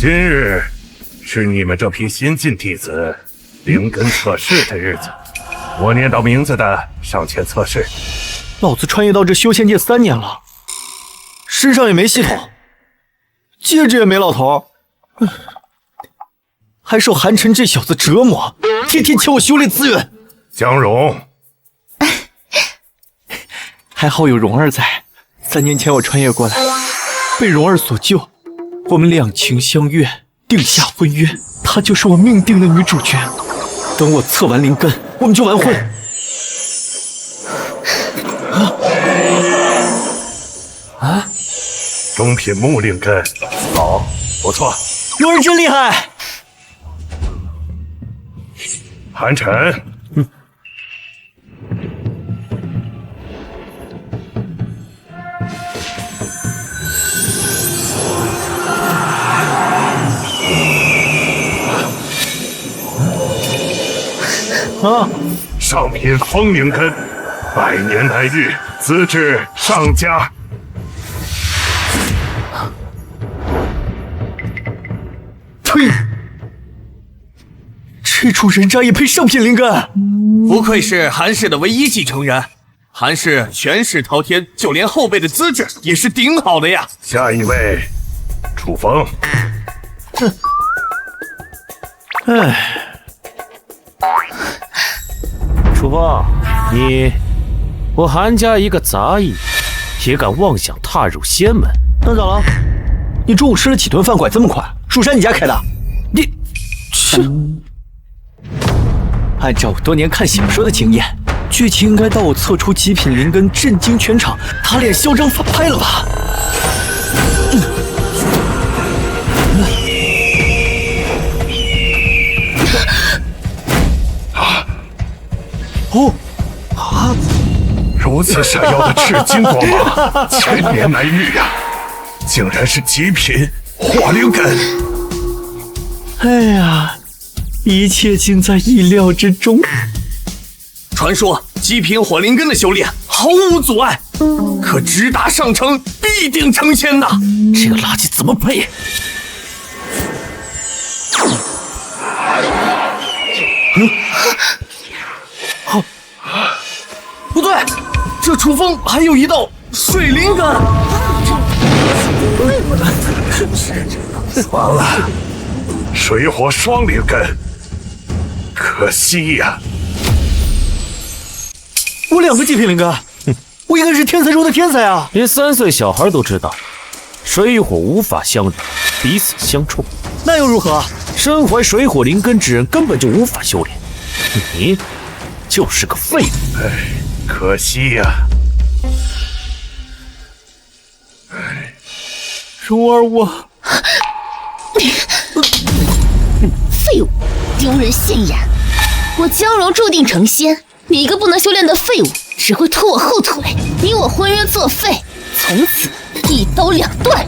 今日是你们这批新进弟子灵根测试的日子，我念到名字的上前测试。老子穿越到这修仙界3年了，身上也没系统，戒指也没老头，还受韩晨这小子折磨，天天抢我修炼资源。江蓉，还好有蓉儿在。3年前我穿越过来，被蓉儿所救，我们两情相悦，定下婚约，她就是我命定的女主角。等我测完灵根，我们就完婚。中品木灵根，好，不错。蓉儿真厉害。韩晨，上品风灵根，100年难遇，资质上佳。呸！这种人渣也配上品灵根？不愧是韩氏的唯一继承人，韩氏权势滔天，就连后辈的资质也是顶好的呀。下一位，楚风。楚风，我韩家一个杂役，也敢妄想踏入仙门？那咋了？你中午吃了几顿饭，拐这么快？蜀山你家开的？你是？按照我多年看小说的经验，剧情应该到我测出极品灵根，震惊全场，打脸嚣张反派了吧？如此闪耀的赤金光芒，1000年难遇呀！竟然是极品火灵根！哎呀，一切尽在意料之中。传说极品火灵根的修炼毫无阻碍，可直达上乘必定成仙呐！这个垃圾怎么配？不对，这楚风还有一道水灵根。完了，水火双灵根，可惜呀！我2个极品灵根，我应该是天才中的天才啊！连3岁小孩都知道，水与火无法相容，彼此相冲。那又如何？身怀水火灵根之人根本就无法修炼，你就是个废物。可惜呀！蓉儿，我废物，丢人现眼！我江柔注定成仙，你一个不能修炼的废物，只会拖我后腿，逼我婚约作废，从此一刀2断！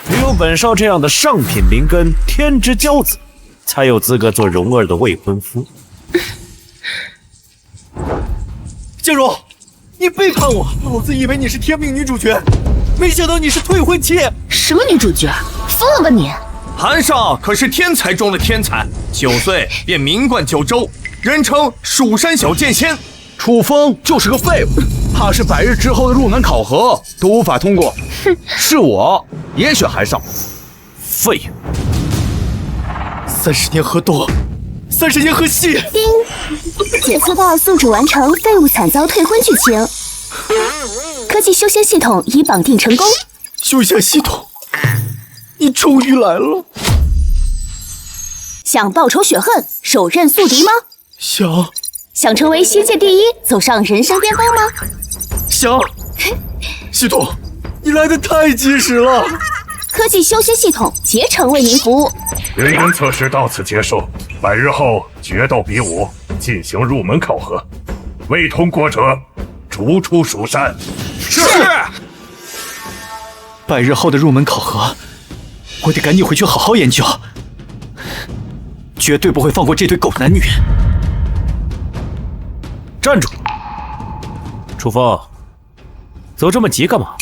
只有本少这样的上品灵根天之骄子，才有资格做蓉儿的未婚夫。江柔，你背叛我！老子以为你是天命女主角，没想到你是退婚妻。什么女主角？疯了吧你！韩少可是天才中的天才，9岁便名冠九州，人称蜀山小剑仙。楚风就是个废物，怕是100日之后的入门考核都无法通过。是我也选韩少。废物！30年河东，30年河西。叮，检测到宿主完成废物惨遭退婚剧情，科技修仙系统已绑定成功。修仙系统，你终于来了！想报仇雪恨，手刃宿敌吗？想成为仙界第一，走上人生巅峰吗？想。系统，你来得太及时了！科技修仙系统竭诚为您服务。灵根测试到此结束，100日后决斗比武进行入门考核，未通过者逐出蜀山。是。100日后的入门考核，我得赶紧回去好好研究，绝对不会放过这对狗男女。站住！楚风，走这么急干嘛？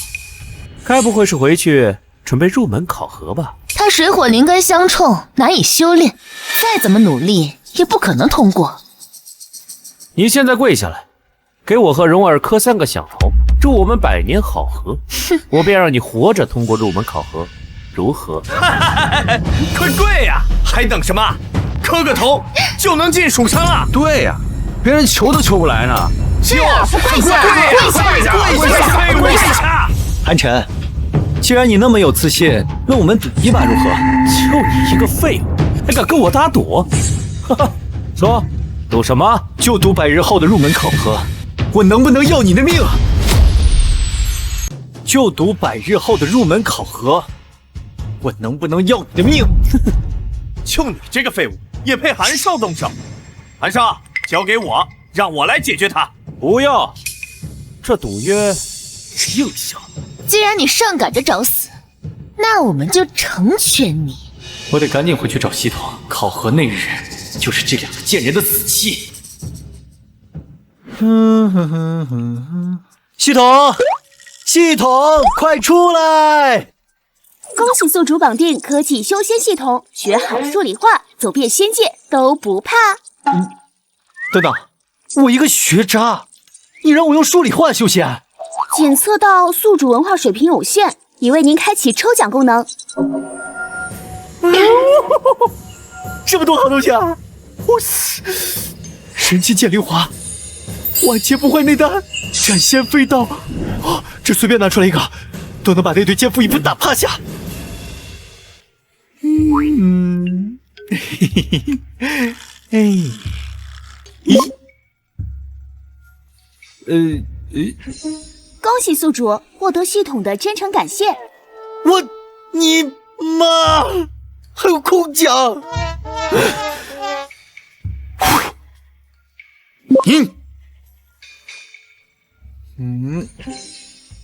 该不会是回去准备入门考核吧？他水火灵根相冲，难以修炼，再怎么努力也不可能通过。你现在跪下来，给我和蓉儿磕3个响头，祝我们百年好合。我便让你活着通过入门考核，如何？快跪呀！还等什么？磕个头就能进蜀山了。对呀，别人求都求不来呢。是啊，跪下，跪下！韩晨，既然你那么有自信，那我们赌一把如何？就你一个废物，还敢跟我打赌？哈哈，说赌什么？就赌100日后的入门考核，我能不能要你的命？就赌100日后的入门考核，我能不能要你的命？就你这个废物，也配韩少动手？韩少，交给我，让我来解决他。不要，这赌约是硬销。既然你上赶着找死，那我们就成全你。我得赶紧回去找系统，考核那日就是这2个贱人的死期。系统，系统，快出来！恭喜宿主绑定科技修仙系统，学好数理化，走遍仙界都不怕。等等，我一个学渣，你让我用数理化修仙？检测到宿主文化水平有限，已为您开启抽奖功能。这么多好东西啊！我死！神器剑灵华，万劫不坏内丹，斩仙飞刀，这随便拿出来一个，都能把那对奸夫一棍打趴下。恭喜宿主获得系统的真诚感谢。你妈！还有空奖！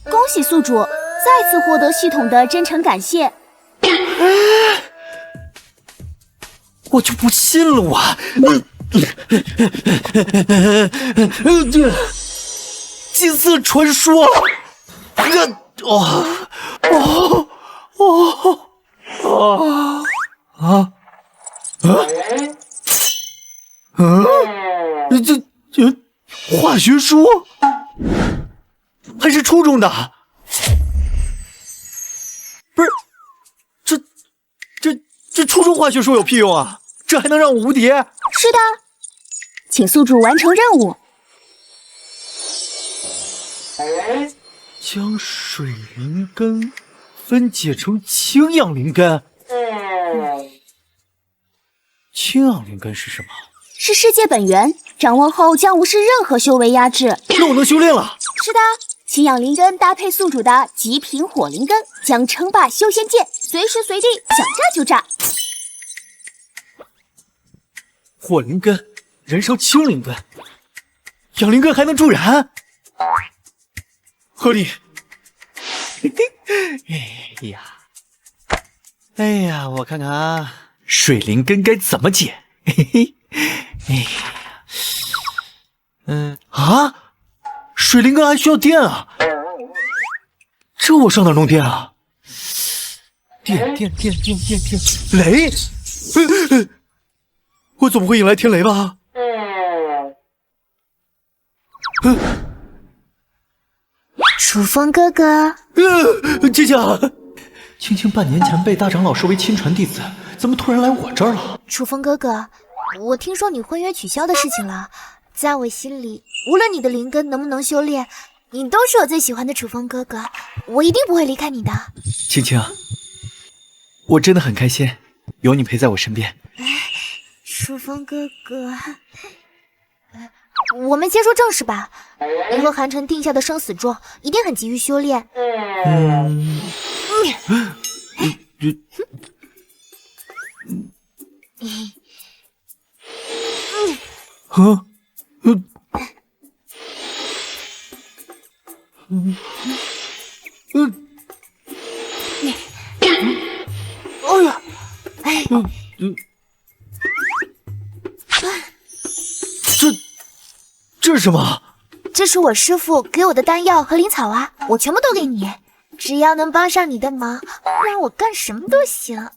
恭喜宿主再次获得系统的真诚感谢。我就不信了，金色传说，化学书还是初中的，不是？这初中化学书有屁用啊？这还能让我无敌？是的，请宿主完成任务。将水灵根分解成氢氧灵根。氢氧灵根是什么？是世界本源，掌握后将无视任何修为压制。那我能修炼了？是的，氢氧灵根搭配宿主的极品火灵根，将称霸修仙界，随时随地想炸就炸。火灵根燃烧氢灵根，氧灵根还能助燃，合理。哎呀，我看看啊，水灵根该怎么解？水灵根还需要电啊！这我上哪弄电啊？电！雷！我总不会引来天雷吧？楚风哥哥，姐姐，青青半年前被大长老收为亲传弟子，怎么突然来我这儿了？楚风哥哥，我听说你婚约取消的事情了，在我心里，无论你的灵根能不能修炼，你都是我最喜欢的楚风哥哥，我一定不会离开你的。青青，我真的很开心，有你陪在我身边。楚风哥哥，我们先说正事吧。你和韩晨定下的生死状，一定很急于修炼。这是什么？这是我师父给我的丹药和灵草啊，我全部都给你。只要能帮上你的忙，让我干什么都行。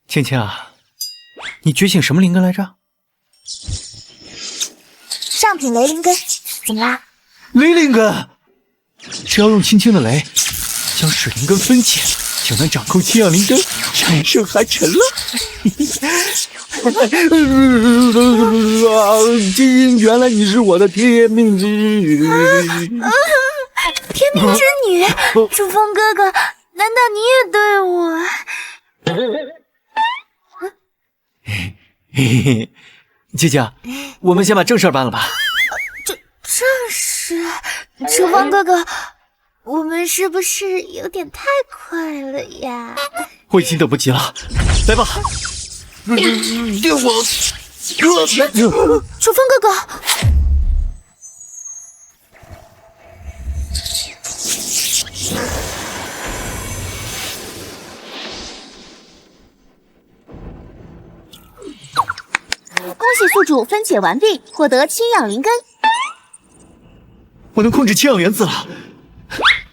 芊芊啊，你觉醒什么灵根来着？上品雷灵根，怎么啦？雷灵根，只要用轻轻的雷，将水灵根分解，就能掌控清阳灵根，战胜寒尘了。原来你是我的天命之女。天命之女，楚风哥哥，难道你也对我？嘿嘿，姐姐，我们先把正事办了吧。正事，楚风哥哥，我们是不是有点太快了呀？我已经等不及了，来吧。楚风哥哥。恭喜宿主分解完毕，获得清养灵根。我能控制清养原子了，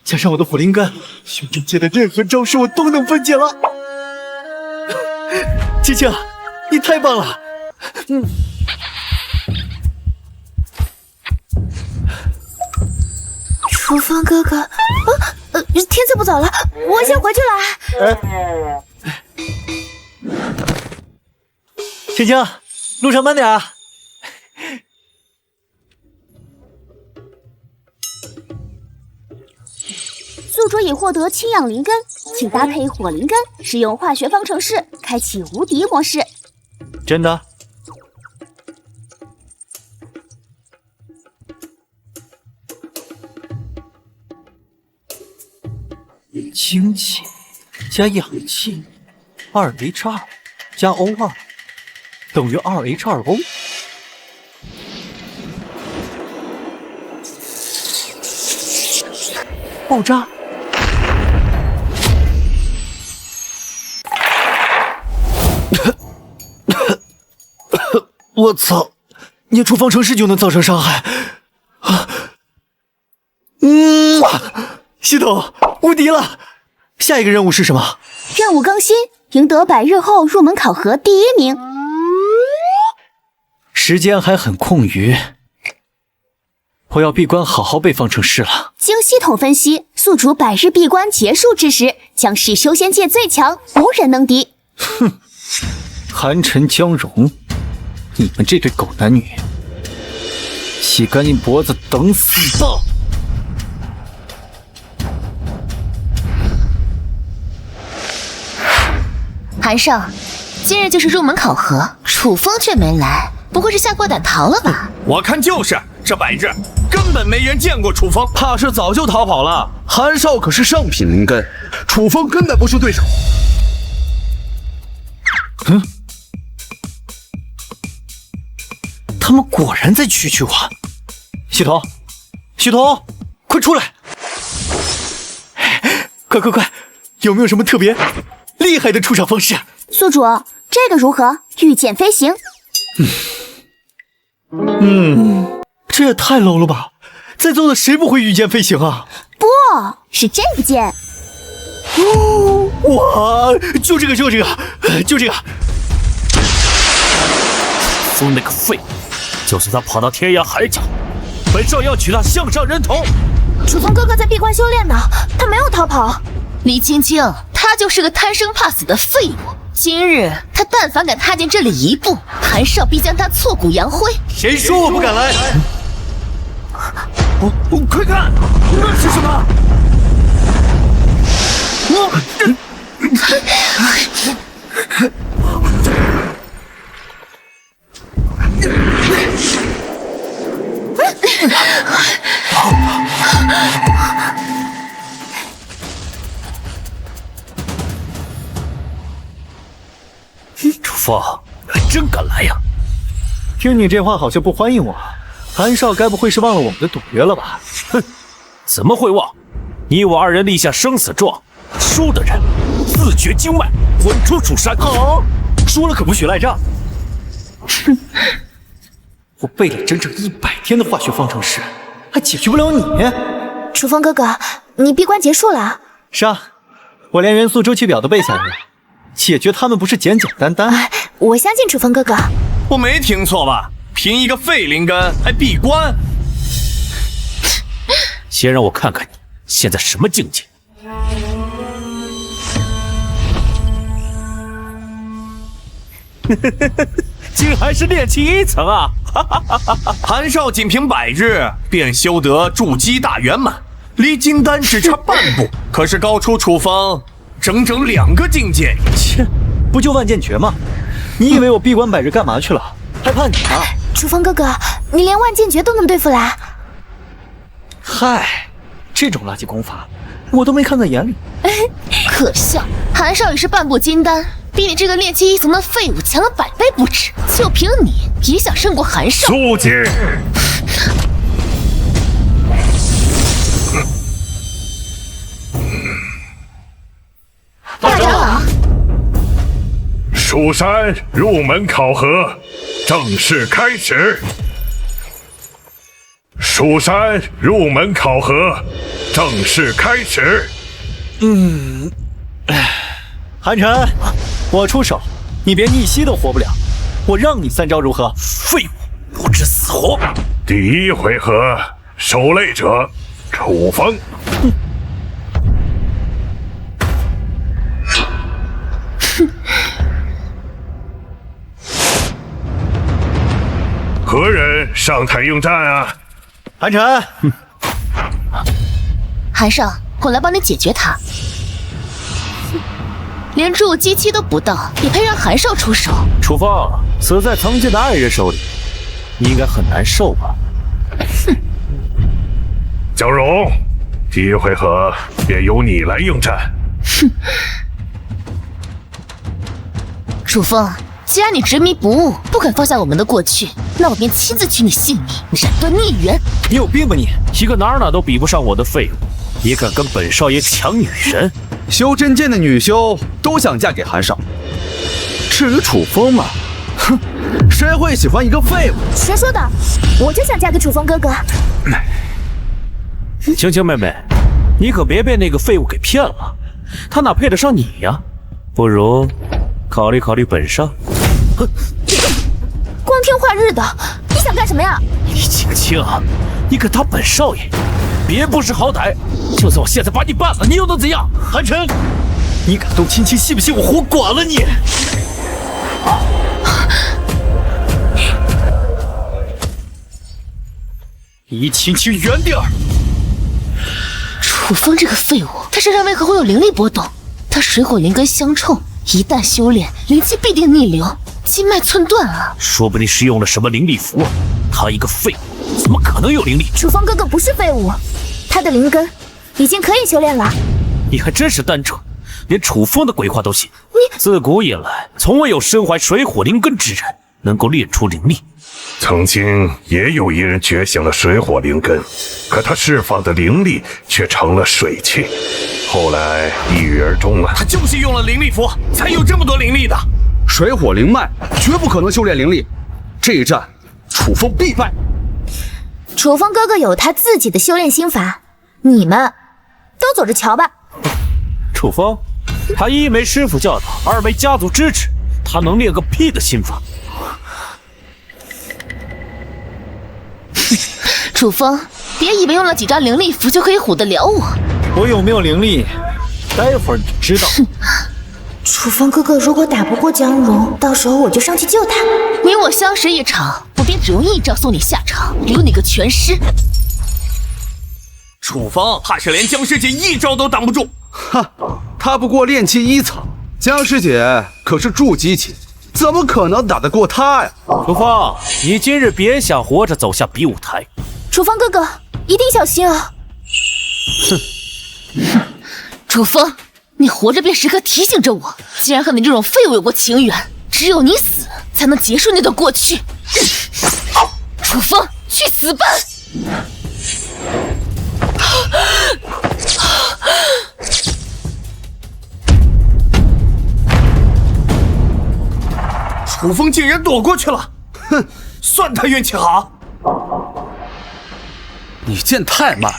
加上我的火灵根，修真界的任何招式我都能分解了。芊芊，你太棒了！楚风哥哥，天色不早了，我先回去了。芊芊，路上慢点啊！宿主已获得清养灵根，请搭配火灵根，使用化学方程式，开启无敌模式。真的？氢气加氧气，2H2加 O2等于2H2O。爆炸！我操！捏出方程式就能造成伤害啊！系统无敌了！下一个任务是什么？任务更新，赢得100日后入门考核第1名。时间还很空余，我要闭关好好背方程式了。经系统分析，宿主100日闭关结束之时，将是修仙界最强，无人能敌。哼，寒尘将融，你们这对狗男女，洗干净脖子等死吧！韩少，今日就是入门考核，楚风却没来，不会是下过胆逃了吧？我看就是，这100日根本没人见过楚风，怕是早就逃跑了。韩少可是上品灵根，楚风根本不是对手。他们果然在蛐蛐我。系统，系统，快出来！快，有没有什么特别厉害的出场方式？宿主，这个如何？御剑飞行。这也太 low 了吧！在座的谁不会御剑飞行啊？不是这个剑。哇，就这个！风那个废物，就算他跑到天涯海角，本少要取他项上人头。楚风哥哥在闭关修炼呢，他没有逃跑。李青青，他就是个贪生怕死的废物。今日他但凡敢踏进这里一步，韩少必将他挫骨扬灰。谁说我不敢来？快看，那是什么？楚风，还真敢来呀！听你这话好像不欢迎我。韩少该不会是忘了我们的赌约了吧？哼，怎么会忘？你我二人立下生死状，输的人自绝经脉，滚出蜀山。好，输了可不许赖账。哼，我背了整整100天的化学方程式，还解决不了你？楚风哥哥，你闭关结束了？是啊，我连元素周期表都背下来了，解决他们不是简简单单。我相信楚风哥哥。我没听错吧？凭一个废灵根还闭关？先让我看看你现在什么境界。竟还是炼气1层啊！韩少仅凭100日便修得筑基大圆满，离金丹只差半步，可是高出楚风整整2个境界。切，不就万剑诀吗？你以为我闭关100日干嘛去了？还怕你啊？楚风哥哥，你连万剑诀都能对付啦？嗨，这种垃圾功法我都没看在眼里。可笑，韩少也是半步金丹，比你这个炼气1层的废物强了100倍不止。就凭你也想胜过韩少？苏姐，大长老，蜀山入门考核正式开始。蜀山入门考核正式开始。韩晨，我出手，你别逆袭都活不了，我让你3招如何？废物，不知死活！第1回合，受累者楚风。何人上台应战啊？韩晨，韩少，我来帮你解决他。连筑基期都不到，也配让韩少出手？楚风，死在曾经的爱人手里，你应该很难受吧？江荣，第1回合便由你来应战。楚风，既然你执迷不悟，不肯放下我们的过去，那我便亲自取你性命，斩断孽缘。你有病吧你？一个哪都比不上我的废物，也敢跟本少爷抢女人？修真界的女修都想嫁给韩少，至于楚风嘛，哼，谁会喜欢一个废物？谁说的？我就想嫁给楚风哥哥。青青妹妹，你可别被那个废物给骗了，他哪配得上你呀？不如考虑考虑本少。光天化日的，你想干什么呀？李青青，你可当本少爷，别不识好歹！就算我现在把你办了，你又能怎样？韩晨，你敢动青青，信不信我活剐了你？离青青远点儿！楚风这个废物，他身上为何会有灵力波动？他水火灵根相冲，一旦修炼，灵气必定逆流，筋脉寸断啊！说不定是用了什么灵力符。他一个废物，怎么可能有灵力？楚风哥哥不是废物，他的灵根已经可以修炼了。你还真是单纯，连楚风的鬼话都信。你自古以来，从未有身怀水火灵根之人能够炼出灵力。曾经也有一人觉醒了水火灵根，可他释放的灵力却成了水气，后来抑郁而终了。他就是用了灵力符，才有这么多灵力的。水火灵脉绝不可能修炼灵力，这一战楚风必败。楚风哥哥有他自己的修炼心法，你们都走着瞧吧。楚风，他一没师傅教导，二没家族支持，他能练个屁的心法？楚风，别以为用了几张灵力符就可以唬得了我。我有没有灵力，待会儿你就知道。楚风哥哥如果打不过江荣，到时候我就上去救他。你我相识一场，我便只用1招送你下场，留你个全尸。楚风怕是连江师姐1招都挡不住。哈，他不过炼气1层，江师姐可是筑基期，怎么可能打得过他呀？楚风，你今日别想活着走下比武台。楚风哥哥一定小心啊！楚风，你活着便时刻提醒着我，既然和你这种废物有过情缘，只有你死才能结束那段过去。楚风，去死吧！楚风竟然躲过去了，哼，算他运气好。你剑太慢，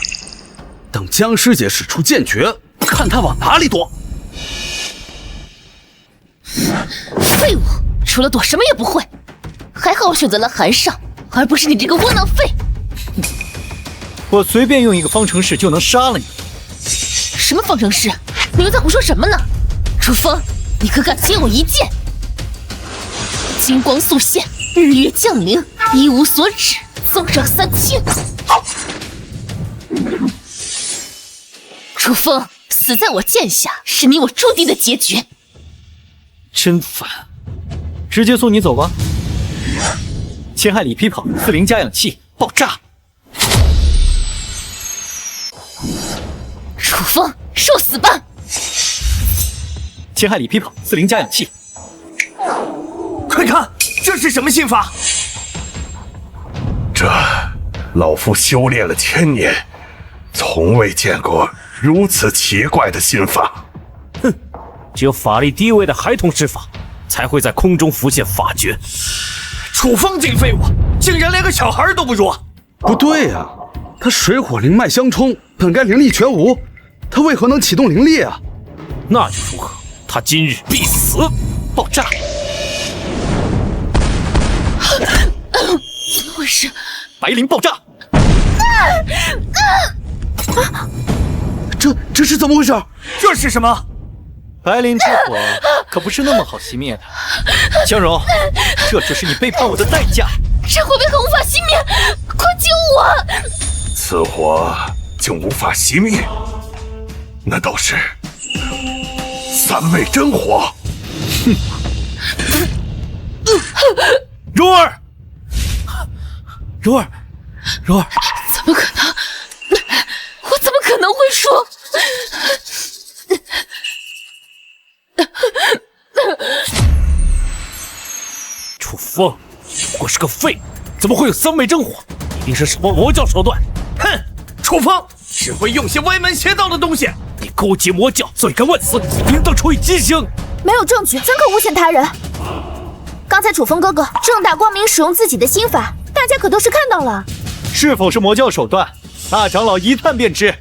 等江师姐使出剑诀，看她往哪里躲。废物，除了躲什么也不会。还好我选择了韩少，而不是你这个窝囊废。我随便用一个方程式就能杀了你。什么方程式？你又在胡说什么呢？楚风，你可敢接我一剑？金光速现，日月降临，一无所指，纵上3000。楚风，死在我剑下，是你我注定的结局。真烦，直接送你走吧。千害里皮跑，40加氧气爆炸。楚风，受死吧！千害里皮跑，40加氧气。快看，这是什么心法？这老夫修炼了1000年，从未见过如此奇怪的心法。只有法力低微的孩童施法，才会在空中浮现法诀。楚风这个废物，竟然连个小孩都不如！不对呀，他水火灵脉相冲，本该灵力全无，他为何能启动灵力啊？那又如何？他今日必死！爆炸！怎么回事？白灵爆炸！这是怎么回事？这是什么？白灵之火可不是那么好熄灭的。江柔，这就是你背叛我的代价。这火为何无法熄灭？快救我！此火竟无法熄灭，难道是三昧真火？柔儿，柔儿，柔儿，怎么可能？我怎么可能会说？楚风，不过是个废物，怎么会有三昧真火？一定是什么魔教手段！哼，楚风只会用些歪门邪道的东西。你勾结魔教，罪该万死，应当处以极刑。没有证据，怎可诬陷他人？刚才楚风哥哥正大光明使用自己的心法，大家可都是看到了。是否是魔教手段？大长老一探便知。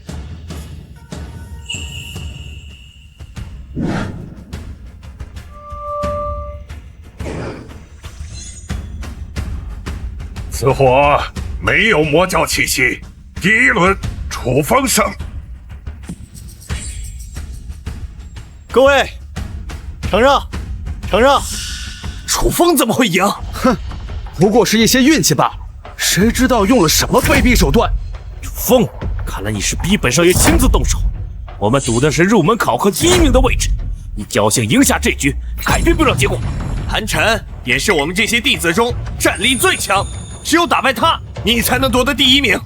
此火没有魔教气息。第一轮，楚风胜。各位，承让，承让。楚风怎么会赢？哼，不过是一些运气罢了。谁知道用了什么卑鄙手段？楚风，看来你是逼本少爷亲自动手。我们赌的是入门考核第1名的位置，你侥幸赢下这局，改变不了结果。韩晨也是我们这些弟子中战力最强，只有打败他，你才能夺得第1名。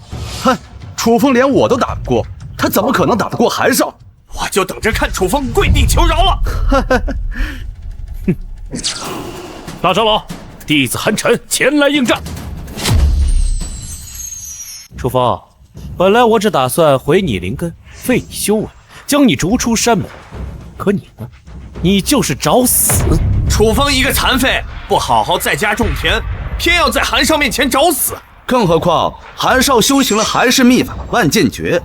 哼，楚风连我都打不过，他怎么可能打得过韩少？我就等着看楚风跪地求饶了。大长老，弟子韩晨前来应战。楚风，本来我只打算毁你灵根，废你修为，将你逐出山门。可你呢？你就是找死！楚风一个残废，不好好在家种田，偏要在韩少面前找死。更何况韩少修行了韩氏秘法万剑诀，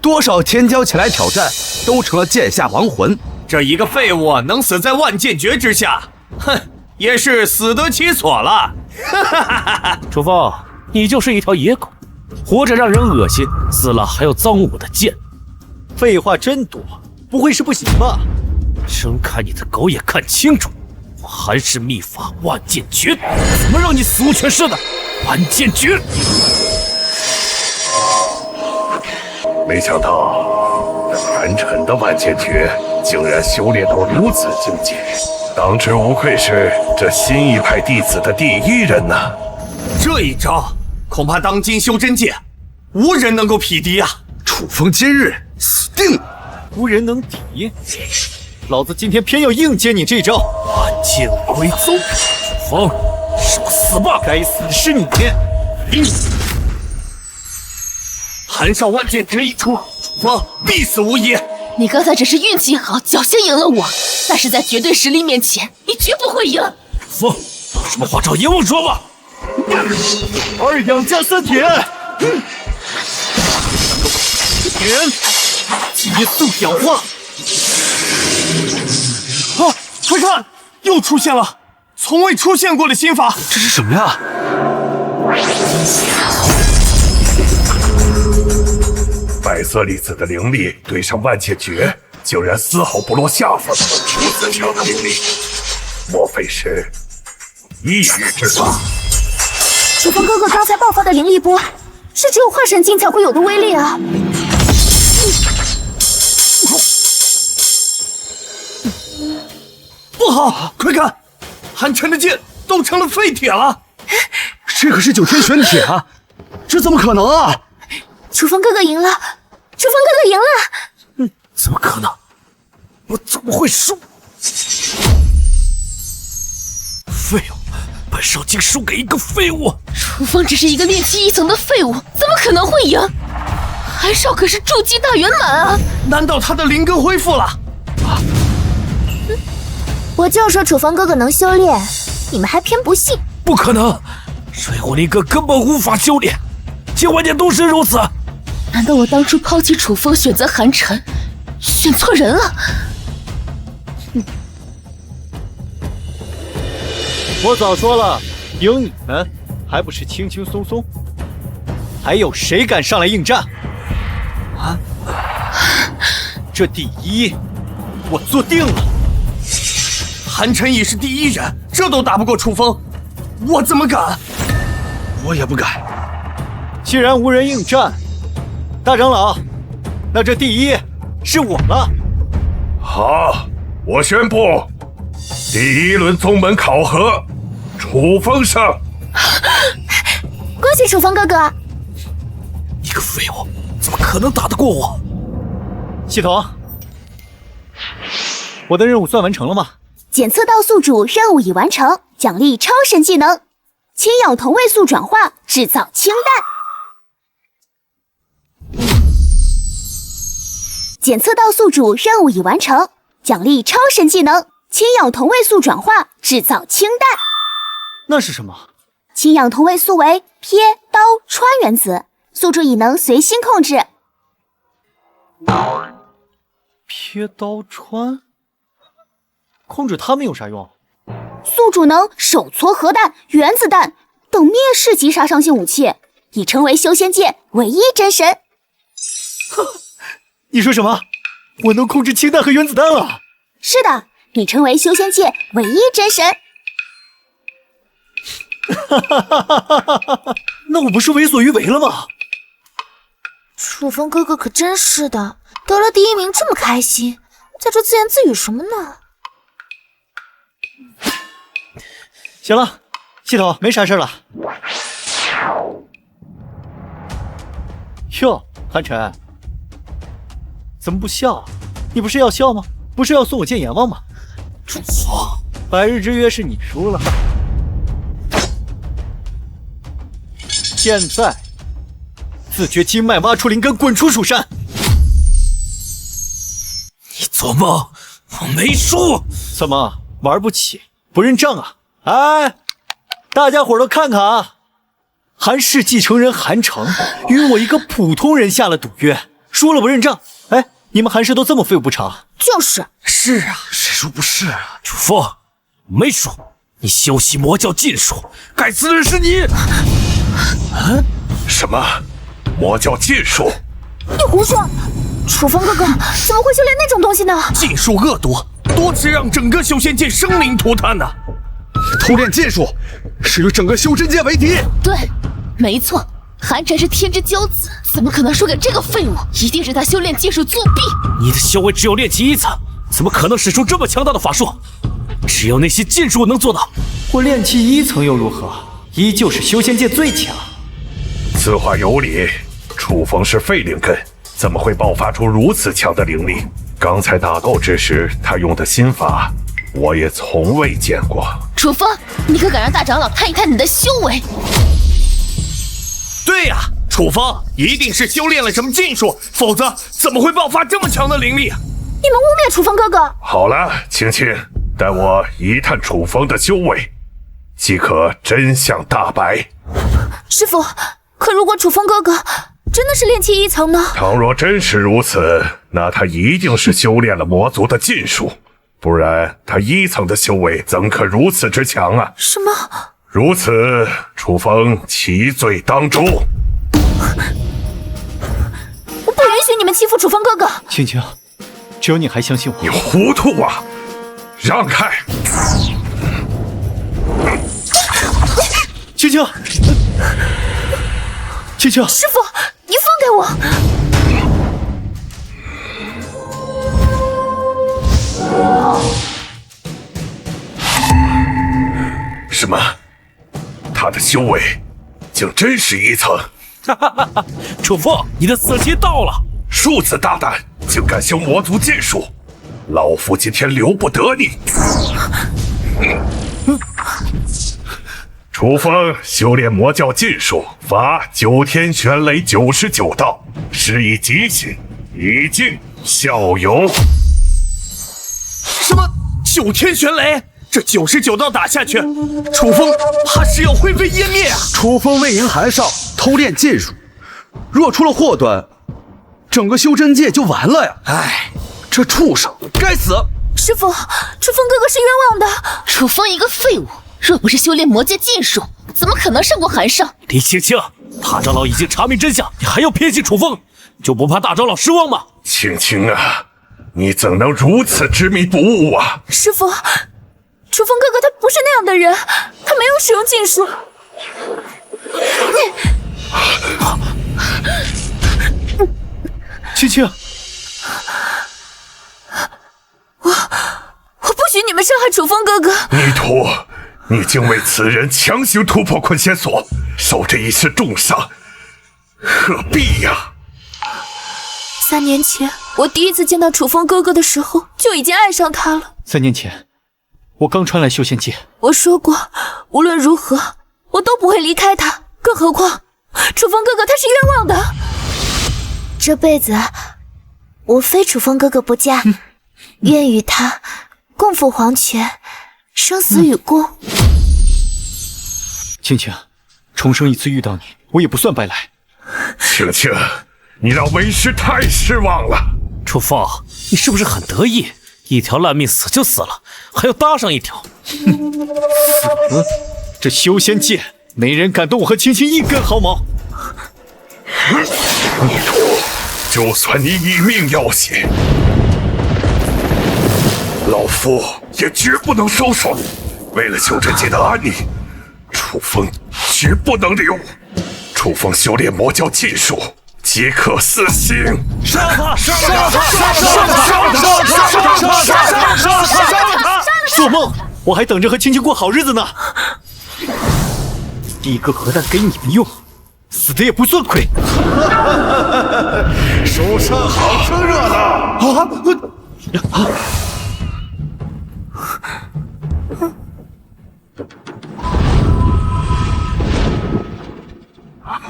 多少天骄前来挑战，都成了剑下亡魂。这一个废物能死在万剑诀之下，哼，也是死得其所了。楚风，你就是一条野狗，活着让人恶心，死了还要脏我的剑。废话真多，不会是不行吧？睁开你的狗眼看清楚，我韩氏秘法万剑诀，怎么让你死无全尸的？万剑诀！没想到韩晨的万剑诀竟然修炼到如此境界，当之无愧是这新一派弟子的第1人呐！这一招恐怕当今修真界无人能够匹敌啊！楚风今日死定了，无人能敌。老子今天偏要硬接你这招！万剑归宗，楚风，受死吧！该死的是你！韩少万剑诀一出，楚风必死无疑。你刚才只是运气好，侥幸赢了我，但是在绝对实力面前，你绝不会赢。楚风，有什么话照阎王说吧。2氧加3铁，铁。急速氧化。啊！快看，又出现了，从未出现过的心法。这是什么呀？白色粒子的灵力对上万剑诀，竟然丝毫不落下风。如此强的灵力，莫非是异域之法？楚风哥哥刚才爆发的灵力波，是只有化神境才会有的威力啊！不好，快看，韩晨的剑都成了废铁了。这可是9天玄铁啊！这怎么可能啊？楚风哥哥赢了！楚风哥哥赢了！怎么可能？我怎么会输？废物！本少竟输给一个废物！楚风只是一个炼气1层的废物，怎么可能会赢？韩少可是筑基大圆满啊！难道他的灵根恢复了？我就说楚风哥哥能修炼，你们还偏不信。不可能，水火灵根根本无法修炼，千万年都是如此。难道我当初抛弃楚风，选择韩晨，选错人了？我早说了，赢你们还不是轻轻松松？还有谁敢上来应战？啊！这第一，我做定了。韩晨已是第1人，这都打不过楚风，我怎么敢？我也不敢。既然无人应战，大长老，那这第一是我了。好，我宣布，第1轮宗门考核，楚风胜。恭喜楚风哥哥！一个废物，怎么可能打得过我？系统，我的任务算完成了吗？检测到宿主任务已完成，奖励超神技能：氢氧同位素转化，制造氢弹。检测到宿主任务已完成，奖励超神技能：氢氧同位素转化，制造氢弹。那是什么？氢氧同位素为瞥、刀、穿原子，宿主已能随心控制。瞥、刀、穿，控制它们有啥用？宿主能手搓核弹、原子弹等灭世级杀伤性武器，已成为修仙界唯一真神。你说什么？我能控制氢弹和原子弹了？是的，你成为修仙界唯一真神。那我不是为所欲为了吗？楚风哥哥可真是的，得了第1名这么开心，在这自言自语什么呢？行了，系统没啥事了。哟，韩晨，怎么不笑啊？你不是要笑吗？不是要送我见阎王吗？楚风，百日之约是你输了。现在，自掘经脉，挖出灵根，滚出蜀山！你做梦！我没输！怎么玩不起，不认账啊？哎，大家伙都看看啊！韩氏继承人韩成与我一个普通人下了赌约，输了不认账。哎，你们韩氏都这么废物不成？就是。是啊，谁说不是啊？楚风，我没输，你修习魔教禁术，该死的人是你。什么？魔教禁术？你胡说！楚风哥哥怎么会修炼那种东西呢？禁术恶毒，多次让整个修仙界生灵涂炭呐！偷练禁术，是与整个修真界为敌。对，没错，韩晨是天之骄子，怎么可能输给这个废物？一定是他修炼禁术作弊。你的修为只有炼气1层，怎么可能使出这么强大的法术？只有那些禁术能做到。我炼气1层又如何？依旧是修仙界最强。此话有理，楚风是废灵根，怎么会爆发出如此强的灵力？刚才打斗之时，他用的心法，我也从未见过。楚风，你可敢让大长老看一看你的修为？对呀，楚风一定是修炼了什么禁术，否则怎么会爆发这么强的灵力？你们污蔑楚风哥哥！好了，青青，待我一探楚风的修为，即可真相大白。师父，可如果楚风哥哥真的是炼气1层呢？倘若真是如此，那他一定是修炼了魔族的禁术，不然他1层的修为怎可如此之强啊？什么？如此，楚风其罪当诛。我不允许你们欺负楚风哥哥！青青，只有你还相信我。你糊涂啊！让开！青青，青青，师傅，你放开我！什么？他的修为竟真是1层？哈哈哈哈！楚风，你的死期到了！数子大胆，竟敢修魔族禁术！老夫今天留不得你！楚风修炼魔教禁术，罚9天玄雷99道，施以极刑，以儆效尤。什么9天玄雷？这99道打下去，楚风怕是要灰飞烟灭啊！楚风为赢韩少，偷练禁术，若出了祸端，整个修真界就完了呀！哎，这畜生该死！师傅，楚风哥哥是冤枉的。楚风一个废物，若不是修炼魔界禁术，怎么可能胜过韩少？李青青，大长老已经查明真相，你还要偏心楚风，就不怕大长老失望吗？青青啊，你怎能如此执迷不悟啊！师傅，楚风哥哥他不是那样的人，他没有使用禁术。青青，我不许你们伤害楚风哥哥！逆徒，你竟为此人强行突破困仙锁，受这一世重伤，何必呀3年前，我第一次见到楚风哥哥的时候，就已经爱上他了。 3年前，我刚穿来修仙界。我说过，无论如何，我都不会离开他。更何况，楚风哥哥他是冤枉的。这辈子，我非楚风哥哥不嫁，愿与他共赴黄泉，生死与共。青青，重生一次遇到你，我也不算白来。青青，你让为师太失望了。楚风，你是不是很得意？一条烂命死就死了，还要搭上一条。死？这修仙界没人敢动我和青青一根毫毛。逆徒，就算你以命要挟，老夫也绝不能收手。为了修真界的安宁，楚风绝不能留。楚风修炼魔教禁术，即刻死刑！杀他！杀他！杀他！做梦！我还等着和青青过好日子呢。一个核弹给你们用，死的也不算亏。蜀山好生热闹！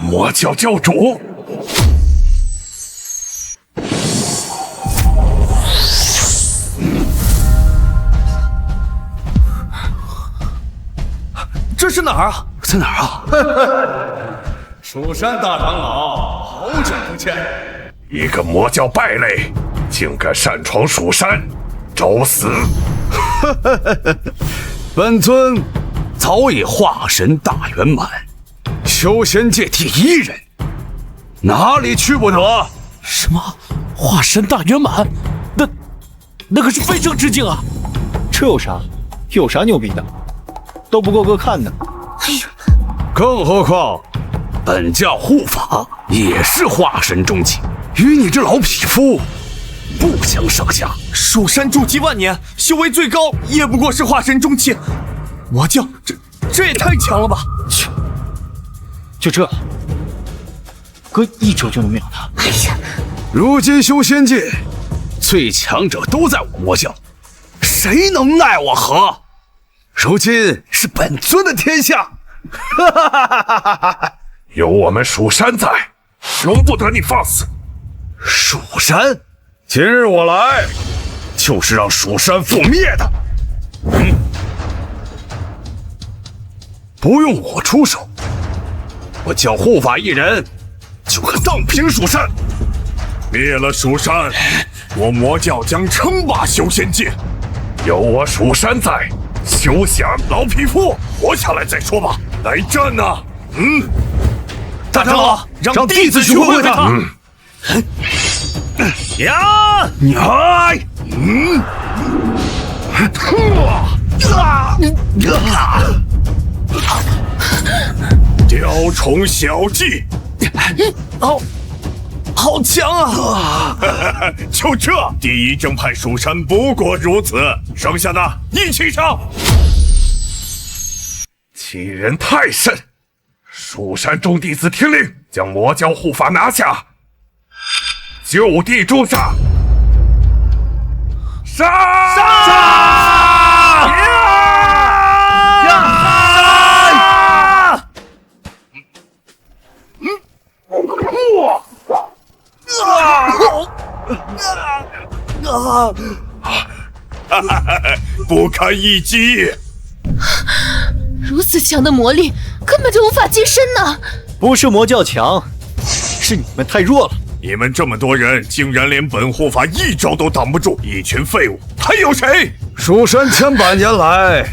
魔教教主。这是哪儿啊？在哪儿啊？蜀山大长老，好久不见！一个魔教败类，竟敢擅闯蜀山，找死！本尊早已化神大圆满，修仙界第一人，哪里去不得？什么化神大圆满？那可是飞升之境啊！这有啥？有啥牛逼的？都不够哥看的。更何况，本教护法也是化神中期，与你这老匹夫不相上下。蜀山筑基万年，修为最高也不过是化神中期，魔教这也太强了吧！切，就这，哥一招就能秒他。哎呀，如今修仙界最强者都在我魔教，谁能奈我何？如今是本尊的天下，有我们蜀山在，容不得你放肆！蜀山，今日我来，就是让蜀山覆灭的。不用我出手，我教护法一人就可荡平蜀山。灭了蜀山，我魔教将称霸修仙界。有我蜀山在，休想！老匹夫，活下来再说吧。来战啊！大长老，让弟子去会会他。呀！雕虫小技，好强啊！就这，第一正派蜀山不过如此，剩下的一起上。欺人太甚！蜀山众弟子听令，将魔教护法拿下，就地诛杀！杀！不堪一击！如此强的魔力，根本就无法近身呐！不是魔教强，是你们太弱了。你们这么多人，竟然连本护法一招都挡不住，一群废物，还有谁？蜀山千百年来，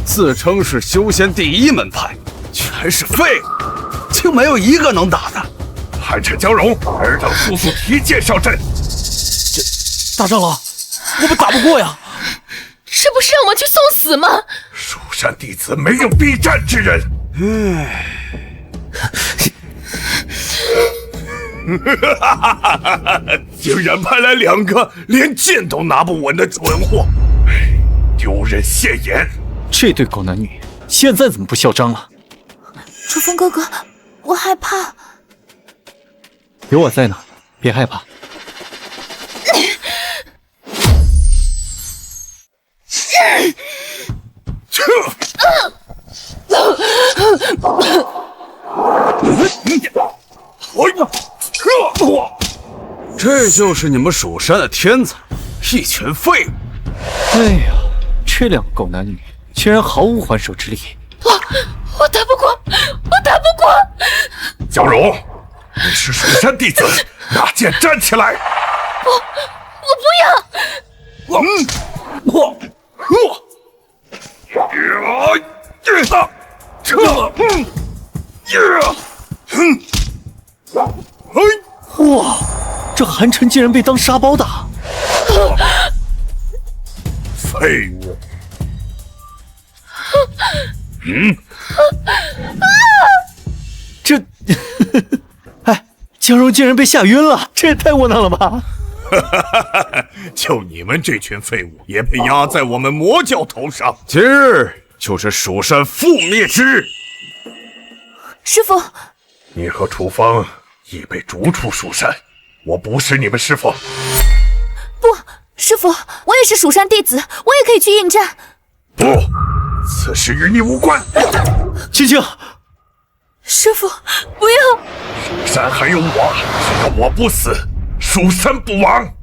自称是修仙第一门派，全是废物，竟没有一个能打的。韩晨、江荣，尔等速速提剑上阵！大长老，我们打不过呀！这不是让我们去送死吗？蜀山弟子没有避战之人。竟然派来2个连剑都拿不稳的蠢货，丢人现眼！这对狗男女，现在怎么不嚣张了？楚风哥哥，我害怕。有我在呢，别害怕。这就是你们蜀山的天才，一群废物！哎呀，这2个狗男女竟然毫无还手之力。我打不过，我打不过！江荣，你是蜀山弟子，拿剑站起来！我不要！哇，这韩晨竟然被当沙包打！废物！这，哎，江荣竟然被吓晕了，这也太窝囊了吧！就你们这群废物，也配压在我们魔教头上？今日就是蜀山覆灭之日。师傅，你和楚风已被逐出蜀山，我不是你们师傅。不，师傅，我也是蜀山弟子，我也可以去应战。不，此事与你无关。青青，师傅，不要！蜀山还有我，只要我不死，蜀山不亡。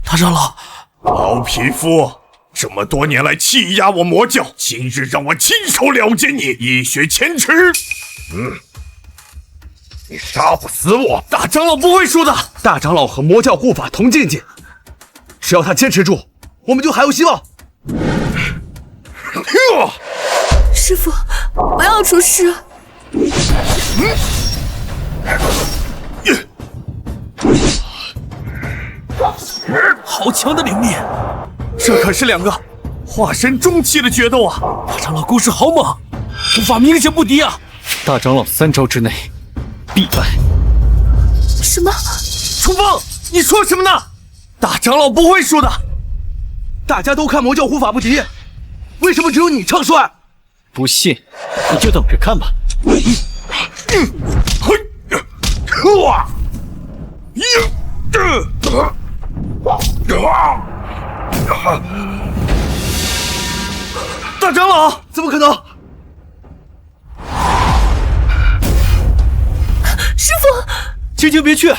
大长老，老匹夫，这么多年来欺压我魔教，今日让我亲手了结你，一雪前耻。你杀不死我！大长老不会输的。大长老和魔教护法同境界，只要他坚持住，我们就还有希望。师傅，不要出事！好强的灵力，这可是2个化身中期的决斗啊！大长老攻势好猛，护法明显不敌啊！大长老3招之内必败。什么？楚风，你说什么呢？大长老不会输的。大家都看魔教护法不敌，为什么只有你唱衰？不信，你就等着看吧。大长老，怎么可能？师傅，青青别去！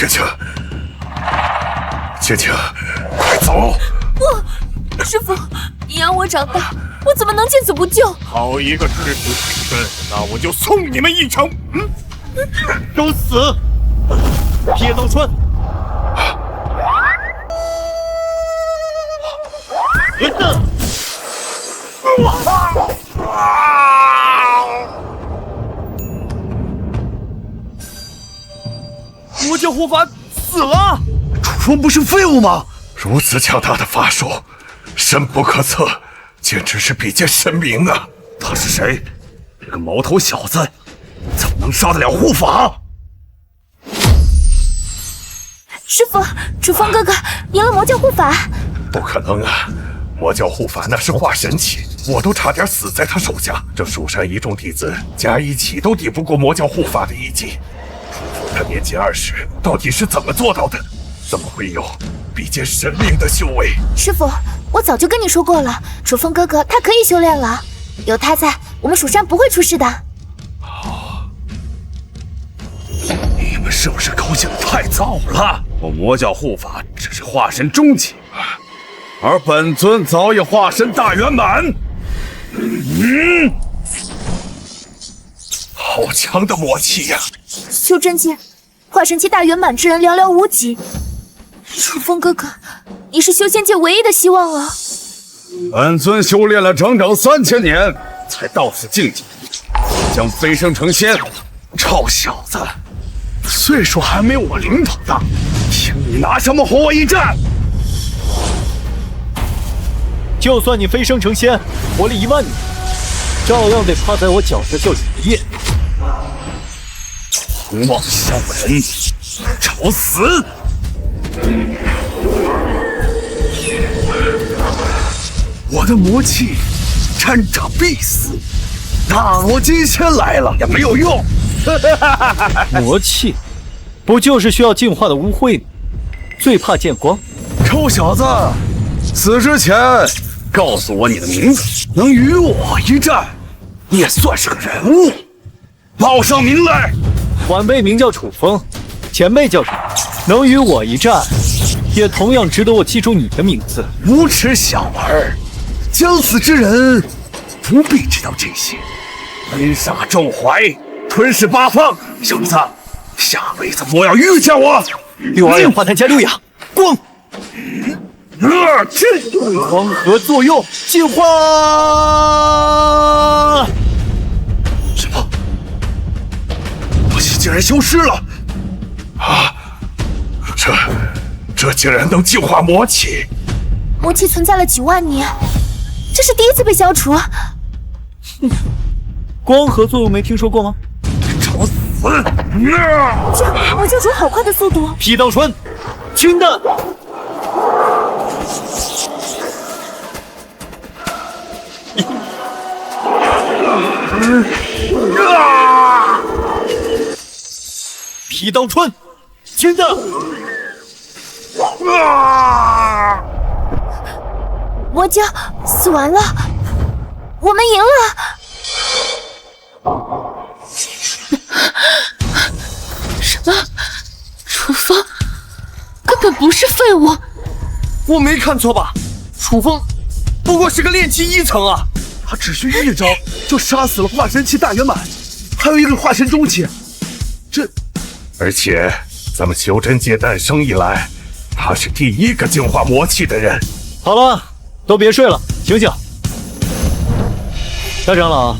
青青，青青，快走！不，师傅，你让我长大，我怎么能见死不救？好一个赤子之身，那我就送你们一程。都死！铁刀川，魔教护法死了。楚风不是废物吗？如此强大的法术，深不可测，简直是比肩神明啊！他是谁？这个毛头小子怎么能杀得了护法？师傅，楚风哥哥赢了魔教护法。不可能啊！魔教护法那是化神期，我都差点死在他手下。这蜀山一众弟子加一起都抵不过魔教护法的一击。楚风他年仅20，到底是怎么做到的？怎么会有比肩神明的修为？师傅，我早就跟你说过了，楚风哥哥他可以修炼了，有他在，我们蜀山不会出事的。你们是不是高兴得太早了？我魔教护法只是化神中期，而本尊早已化身大圆满。好强的魔气呀！修真界化神期大圆满之人寥寥无几，楚风哥哥，你是修仙界唯一的希望了。本尊修炼了整整3000年，才到此境界，将飞升成仙。臭小子，岁数还没我领导大，凭你拿什么和我一战？就算你飞升成仙，活了1万年，照样得趴在我脚下叫爷爷。狂妄小人，找死！我的魔气沾着必死，大罗金仙来了也没有用。魔气，不就是需要净化的污秽吗？最怕见光。臭小子，死之前告诉我你的名字，能与我一战，你也算是个人物。报上名来。晚辈名叫楚风，前辈叫什么？能与我一战，也同样值得我记住你的名字。无耻小儿，将死之人不必知道这些。阴煞重怀，吞噬八方，小子，下辈子莫要遇见我。六二氧化碳加6氧，光！光合作用，进化！什么？魔气竟然消失了！啊，这竟然能净化魔气！魔气存在了几万年，这是第一次被消除。光合作用没听说过吗？找死！这魔教主好快的速度！劈刀川，清弹！劈刀川，清弹！魔教死完了，我们赢了！什么？楚风根本不是废物？我没看错吧？楚风不过是个炼气1层啊！他只需一招就杀死了化神期大圆满，还有一个化神中期。而且咱们修真界诞生以来，他是第一个净化魔气的人。好了，都别睡了，醒醒！大长老，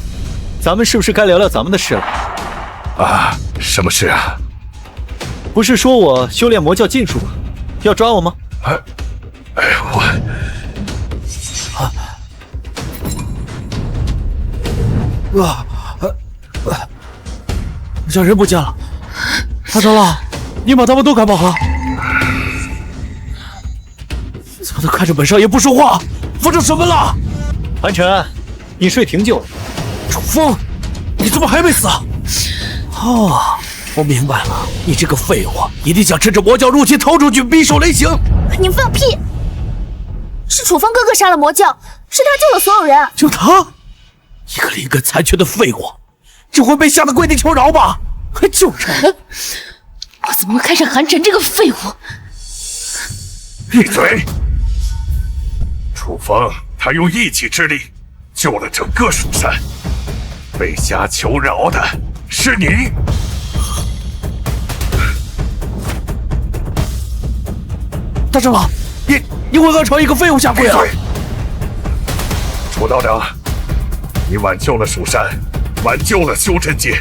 咱们是不是该聊聊咱们的事了？啊，什么事啊？不是说我修炼魔教禁术吗？要抓我吗？这人不见了。大长老，你把他们都赶跑了。怎么都看着本少爷不说话？发生什么了？韩晨，你睡挺久了。楚风，你怎么还没死啊？哦，我明白了，你这个废物，一定想趁着魔教入侵逃出去，匕首雷行。你放屁！是楚风哥哥杀了魔教，是他救了所有人。就他，一个灵根残缺的废物，只会被吓得跪地求饶吧？还救人？我怎么会看上韩晨这个废物？闭嘴！楚风他用一己之力救了整个蜀山，被瞎求饶的是你。大长老，你为何朝一个废物下跪啊？楚道长，你挽救了蜀山，挽救了修真界，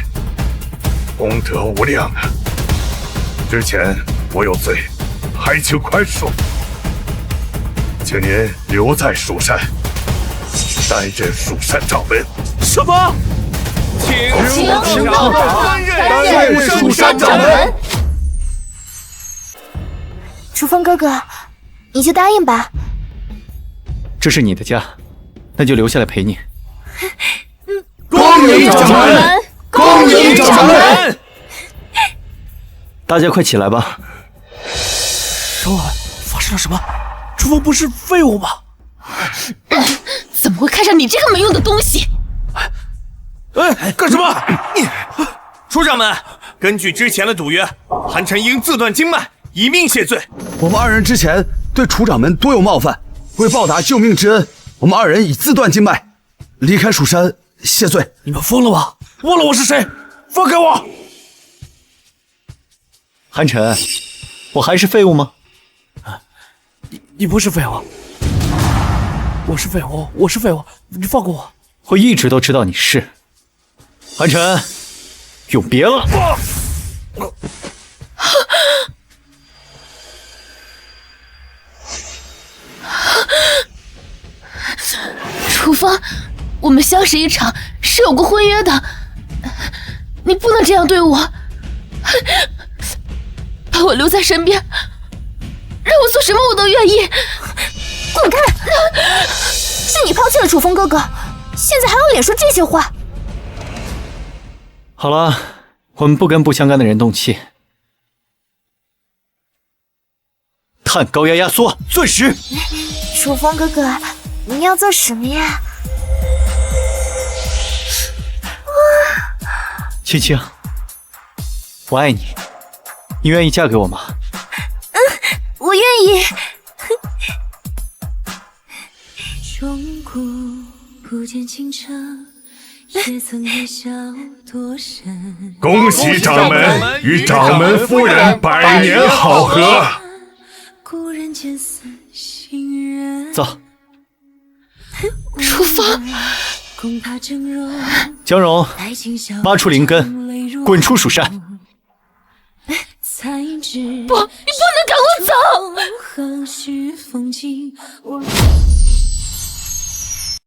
功德无量啊！之前我有罪，还请宽恕，请您留在蜀山，担任蜀山掌门。什么？请道长担任蜀山掌门。楚风哥哥，你就答应吧。这是你的家，那就留下来陪你。恭迎掌门！恭迎掌门！大家快起来吧！少晚，发生了什么？楚风不是废物吗？怎么会看上你这个没用的东西？哎，干什么？楚掌门，根据之前的赌约，韩晨应自断经脉，以命谢罪。我们2人之前对楚掌门多有冒犯，为报答救命之恩，我们2人已自断经脉，离开蜀山谢罪。你们疯了吗？忘了我是谁？放开我！韩晨，我还是废物吗？你不是废物，我是废物，我是废物，你放过我！我一直都知道你是。韩晨，永别了！楚风，我们相识一场是有过婚约的，你不能这样对我，把我留在身边，让我做什么我都愿意。滚开！是你抛弃了楚风哥哥，现在还有脸说这些话？好了，我们不跟不相干的人动气。探高压压缩，钻石。楚风哥哥，你要做什么呀？青青，我爱你，你愿意嫁给我吗？我愿意。钟鼓不见清澈，也曾夜笑多深。恭喜掌门与掌门夫人百年好合。故人见似新人。走。楚风，恐怕峥嵘江蓉，挖出灵根，滚出蜀山！才知不，你不能赶我走！何须风景？